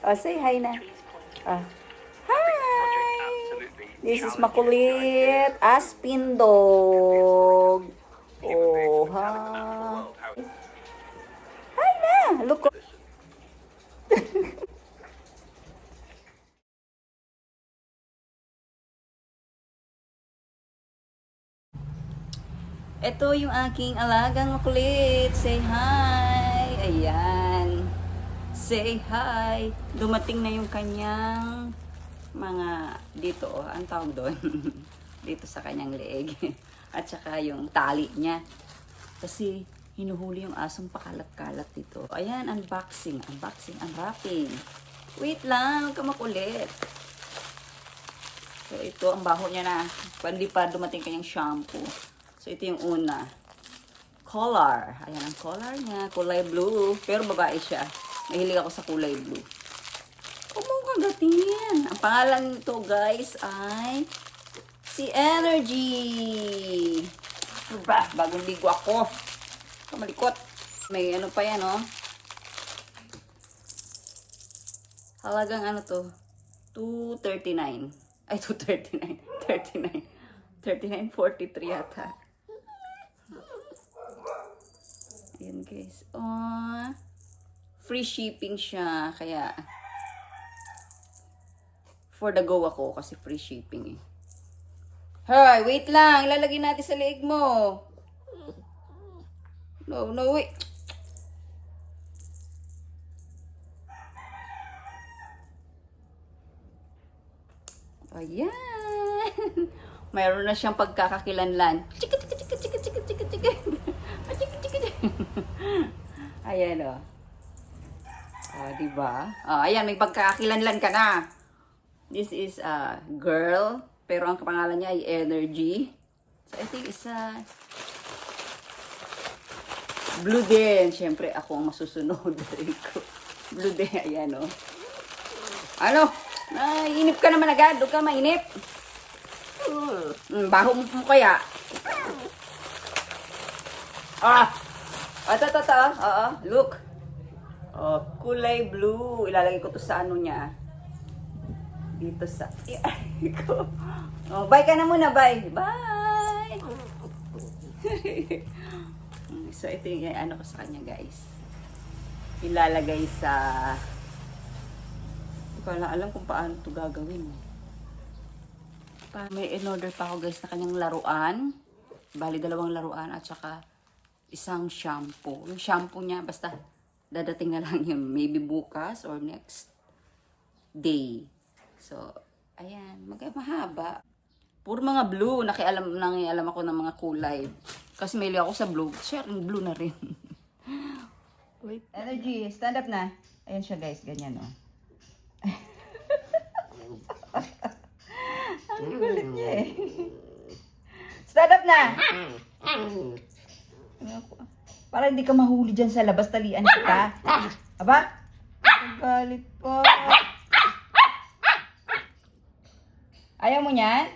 Oh, say hi na. Oh. Hi! This is makulit Aspin dog. Oh, ha. Hi na! Look. Ito yung aking alagang makulit. Say hi. Ayan. Say hi. Dumating na yung kanyang mga dito, oh, ang tawag doon. Dito sa kanyang leeg. At saka yung tali niya. Kasi hinuhuli yung asong pakalat-kalat dito. Ayan, unboxing, unwrapping. Wait lang, huwag ka makulit. So ito, ang baho niya na. Hindi pa dumating kanyang shampoo. So ito yung una. Collar. Ayan ang collar niya. Kulay blue. Pero babae siya. Mahilig ako sa kulay blue. Kumong kagatin. Ang pangalan nito guys ay si Energy. Diba? Bagong ligo ako. Kamalikot. May ano pa yan, oh. Halagang ano to? 239. Ay, 239. 39. 39.43 yata. Ayan guys. Oh, free shipping siya. Kaya, for the go ako kasi free shipping eh. Hoy, wait lang. Ilalagay natin sa leeg mo. No, wait. Ayan. Mayroon na siyang pagkakakilanlan. Chika, chika, chika, chika, chika, chika, chika. Chika, chika, chika. Ayan, o. Oh, diba? Oh, ayan, may pagkakakilanlan ka na. This is a girl. Pero ang pangalan niya ay Energy. So, ito yung isa. Blue din. Siyempre, ako ang masusunod. Blue din. Ayan, o. Ano? Nainip ka naman agad. Huwag ka mainip. Baho mo kaya. Ito. Oo, look. Oh, kulay blue. Ilalagay ko to sa ano niya. Dito sa... Oh, bye ka na muna, bye. Bye! So, ito yung ano ko sa kanya, guys. Ilalagay sa... Hindi ko alam kung paano ito gagawin. May in-order pa ako, guys, na kanyang laruan. Bali, 2 laruan at saka isang shampoo. Yung shampoo niya, basta dadating na lang yun. Maybe bukas or next day. So, ayan. Mahaba. Puro mga blue. Nakialam ako ng mga kulay. Kasi may ako sa blue. Share yung blue na rin. Wait. Energy, stand up na. Ayan siya guys. Ganyan o. Oh. Ang kulit niya eh. Stand up na. Para hindi ka mahuli dyan sa labas. Talian kita. Aba? Ang galit pa. Ayaw mo niyan?